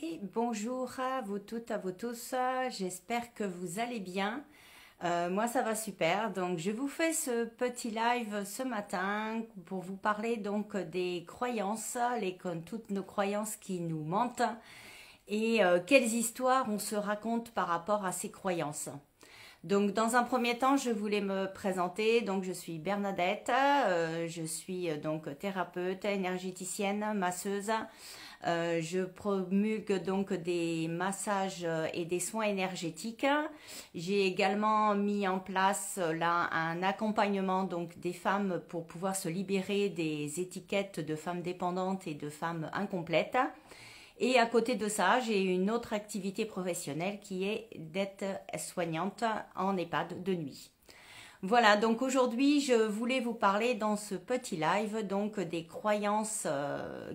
Et bonjour à vous toutes, à vous tous, j'espère que vous allez bien. Moi ça va super, donc je vous fais ce petit live ce matin pour vous parler donc des croyances, toutes nos croyances qui nous mentent et quelles histoires on se raconte par rapport à ces croyances. Donc dans un premier temps, je voulais me présenter. Donc je suis Bernadette, je suis donc thérapeute, énergéticienne, masseuse. Je promulgue donc des massages et des soins énergétiques. J'ai également mis en place là un accompagnement donc des femmes pour pouvoir se libérer des étiquettes de femmes dépendantes et de femmes incomplètes. Et à côté de ça, j'ai une autre activité professionnelle qui est d'être soignante en EHPAD de nuit. Voilà, donc aujourd'hui, je voulais vous parler dans ce petit live donc des croyances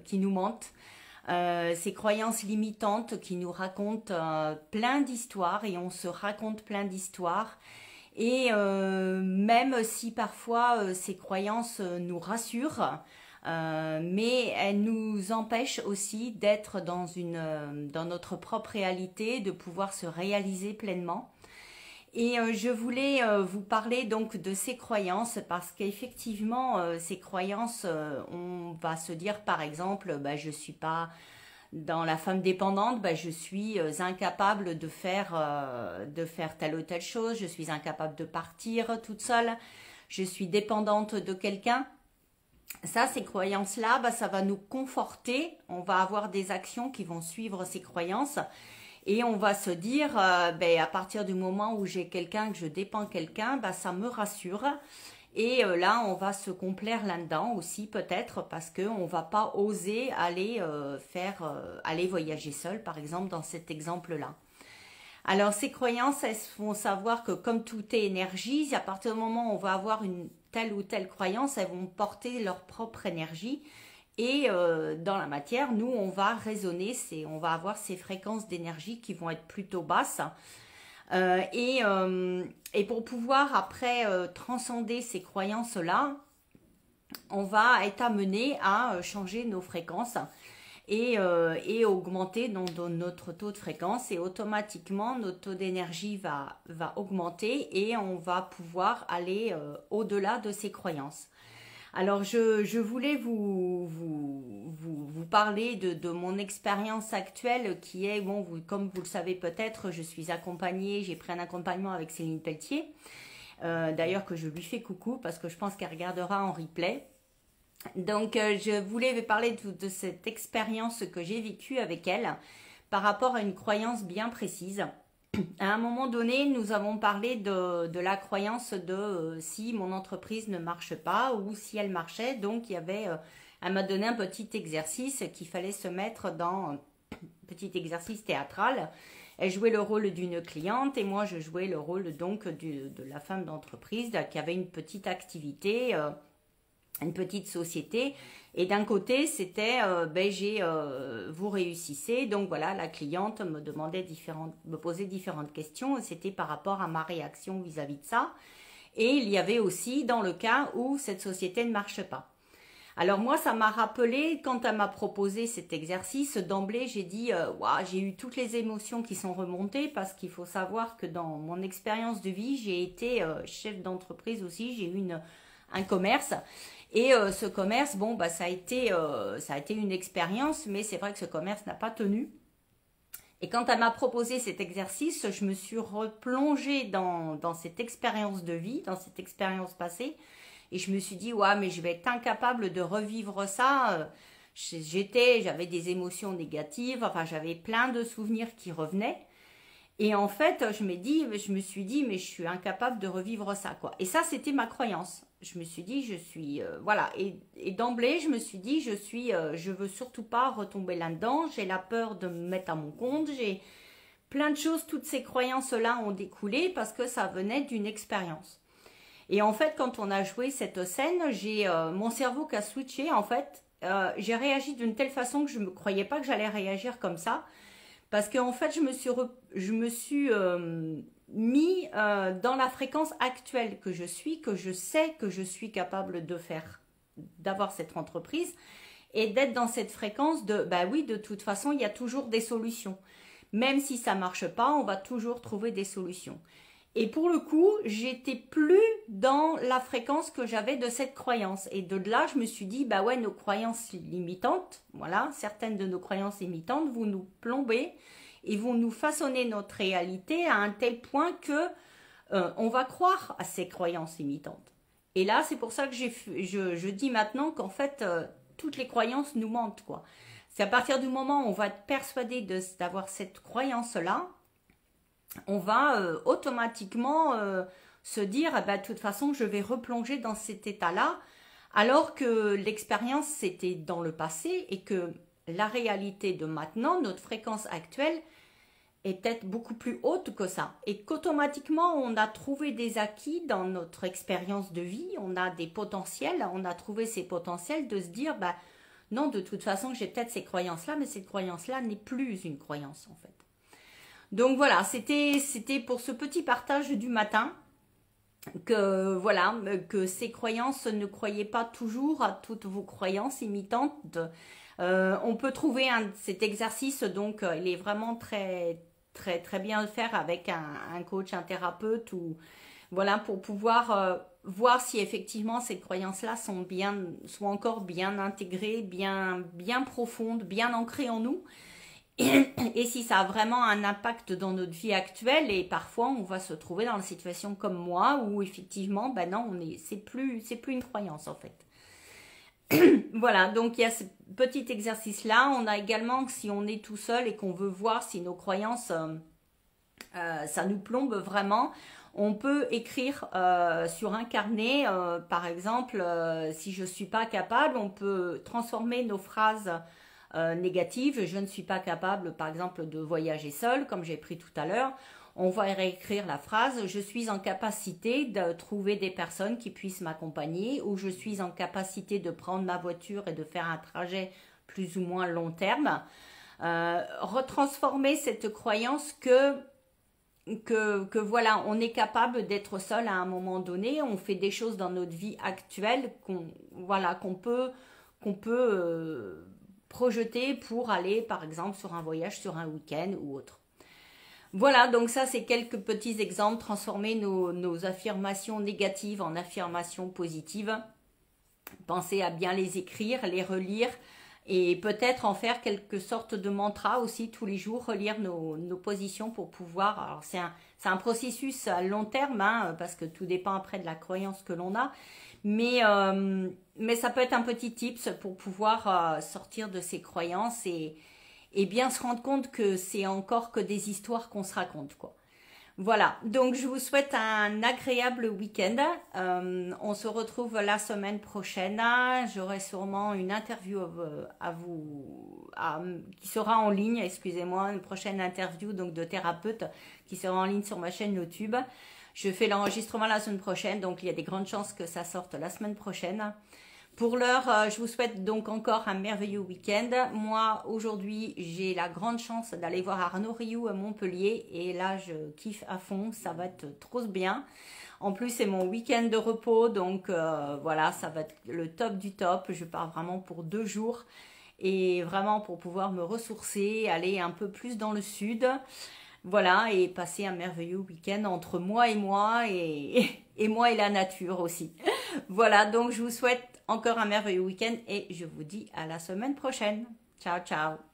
qui nous mentent, ces croyances limitantes qui nous racontent plein d'histoires et on se raconte plein d'histoires. Et même si parfois ces croyances nous rassurent, mais elles nous empêchent aussi d'être dans notre propre réalité, de pouvoir se réaliser pleinement. Et je voulais vous parler donc de ces croyances parce qu'effectivement, ces croyances, on va se dire par exemple, bah, je suis pas dans la femme dépendante, bah, je suis incapable de faire telle ou telle chose, je suis incapable de partir toute seule, je suis dépendante de quelqu'un. Ça, ces croyances-là, bah, ça va nous conforter, on va avoir des actions qui vont suivre ces croyances. Et on va se dire, ben, à partir du moment où j'ai quelqu'un, que je dépends de quelqu'un, ben, ça me rassure. Et là, on va se complaire là-dedans aussi peut-être parce qu'on ne va pas oser aller aller voyager seul, par exemple, dans cet exemple-là. Alors, ces croyances, elles font savoir que comme tout est énergie, à partir du moment où on va avoir une telle ou telle croyance, elles vont porter leur propre énergie. Et dans la matière, nous, on va résonner, on va avoir ces fréquences d'énergie qui vont être plutôt basses. Et pour pouvoir après transcender ces croyances-là, on va être amené à changer nos fréquences et augmenter notre taux de fréquence. Et automatiquement, notre taux d'énergie va augmenter et on va pouvoir aller au-delà de ces croyances. Alors, je voulais vous parler de mon expérience actuelle qui est, bon, comme vous le savez peut-être, je suis accompagnée, j'ai pris un accompagnement avec Céline Pelletier, d'ailleurs que je lui fais coucou parce que je pense qu'elle regardera en replay. Donc, je voulais vous parler de cette expérience que j'ai vécue avec elle par rapport à une croyance bien précise. À un moment donné, nous avons parlé de la croyance de si mon entreprise ne marche pas ou si elle marchait. Donc, elle m'a donné un petit exercice qu'il fallait se mettre dans un petit exercice théâtral. Elle jouait le rôle d'une cliente et moi, je jouais le rôle donc de la femme d'entreprise qui avait une petite activité, une petite société. Et d'un côté, c'était, vous réussissez. Donc voilà, la cliente me posait différentes questions. C'était par rapport à ma réaction vis-à-vis de ça. Et il y avait aussi dans le cas où cette société ne marche pas. Alors moi, ça m'a rappelé, quand elle m'a proposé cet exercice, d'emblée, j'ai dit, wow, j'ai eu toutes les émotions qui sont remontées parce qu'il faut savoir que dans mon expérience de vie, j'ai été chef d'entreprise aussi, j'ai eu un commerce. Et ce commerce, bon, bah, ça a été une expérience, mais c'est vrai que ce commerce n'a pas tenu. Et quand elle m'a proposé cet exercice, je me suis replongée dans cette expérience de vie, dans cette expérience passée, et je me suis dit, ouais, mais je vais être incapable de revivre ça. J'avais des émotions négatives, enfin, j'avais plein de souvenirs qui revenaient. Et en fait, je me suis dit, mais je suis incapable de revivre ça, quoi. Et ça, c'était ma croyance. Je me suis dit, voilà. Et d'emblée, je me suis dit, je veux surtout pas retomber là-dedans. J'ai la peur de me mettre à mon compte. J'ai plein de choses. Toutes ces croyances-là ont découlé parce que ça venait d'une expérience. Et en fait, quand on a joué cette scène, j'ai mon cerveau qui a switché. En fait, j'ai réagi d'une telle façon que je ne croyais pas que j'allais réagir comme ça. Parce qu'en fait, je me suis mis dans la fréquence actuelle que je sais que je suis capable d'avoir cette entreprise. et d'être dans cette fréquence de, bah oui, de toute façon, il y a toujours des solutions. Même si ça marche pas, on va toujours trouver des solutions. Et pour le coup, j'étais plus dans la fréquence que j'avais de cette croyance. Et de là, je me suis dit, bah ouais, nos croyances limitantes, voilà, certaines de nos croyances limitantes vont nous plomber et vont nous façonner notre réalité à un tel point que on va croire à ces croyances limitantes. Et là, c'est pour ça que je dis maintenant qu'en fait, toutes les croyances nous mentent, quoi. C'est à partir du moment où on va être persuadé d'avoir cette croyance-là, on va automatiquement se dire, ah bah, de toute façon, je vais replonger dans cet état-là, alors que l'expérience, c'était dans le passé et que la réalité de maintenant, notre fréquence actuelle, est peut-être beaucoup plus haute que ça. Et qu'automatiquement, on a trouvé des acquis dans notre expérience de vie, on a des potentiels, on a trouvé ces potentiels de se dire, bah, non, de toute façon, j'ai peut-être ces croyances-là, mais cette croyance-là n'est plus une croyance, en fait. Donc voilà, c'était pour ce petit partage du matin que voilà que ces croyances, ne croyez pas toujours à toutes vos croyances imitantes. On peut trouver cet exercice, donc il est vraiment très très très bien à faire avec un coach, un thérapeute, ou voilà, pour pouvoir voir si effectivement ces croyances-là sont encore bien intégrées, bien profondes, bien ancrées en nous. Et si ça a vraiment un impact dans notre vie actuelle, et parfois on va se trouver dans une situation comme moi où effectivement, ben non, c'est plus une croyance en fait. Voilà, donc il y a ce petit exercice-là. On a également, si on est tout seul et qu'on veut voir si nos croyances, ça nous plombe vraiment, on peut écrire sur un carnet, par exemple, si je ne suis pas capable, on peut transformer nos phrases négatives. Je ne suis pas capable, par exemple, de voyager seule, comme j'ai pris tout à l'heure. On va réécrire la phrase, je suis en capacité de trouver des personnes qui puissent m'accompagner, ou je suis en capacité de prendre ma voiture et de faire un trajet plus ou moins long terme. Retransformer cette croyance que voilà, on est capable d'être seul à un moment donné, on fait des choses dans notre vie actuelle qu'on peut projeter pour aller par exemple sur un voyage, sur un week-end ou autre. Voilà, donc ça c'est quelques petits exemples, transformer nos affirmations négatives en affirmations positives. Pensez à bien les écrire, les relire, et peut-être en faire quelque sorte de mantra aussi tous les jours, relire nos positions pour pouvoir. Alors c'est un processus à long terme, hein, parce que tout dépend après de la croyance que l'on a, mais ça peut être un petit tips pour pouvoir sortir de ces croyances et bien se rendre compte que c'est encore que des histoires qu'on se raconte, quoi. Voilà, donc je vous souhaite un agréable week-end. On se retrouve la semaine prochaine. J'aurai sûrement une interview qui sera en ligne, excusez-moi, une prochaine interview donc de thérapeute qui sera en ligne sur ma chaîne YouTube. Je fais l'enregistrement la semaine prochaine, donc il y a des grandes chances que ça sorte la semaine prochaine. Pour l'heure, je vous souhaite donc encore un merveilleux week-end. Moi, aujourd'hui, j'ai la grande chance d'aller voir Arnaud Rioux à Montpellier. Et là, je kiffe à fond. Ça va être trop bien. En plus, c'est mon week-end de repos. Donc, voilà, ça va être le top du top. Je pars vraiment pour 2 jours. Et vraiment pour pouvoir me ressourcer, aller un peu plus dans le sud. Voilà, et passer un merveilleux week-end entre moi et moi et la nature aussi. Voilà, donc je vous souhaite encore un merveilleux week-end et je vous dis à la semaine prochaine. Ciao, ciao.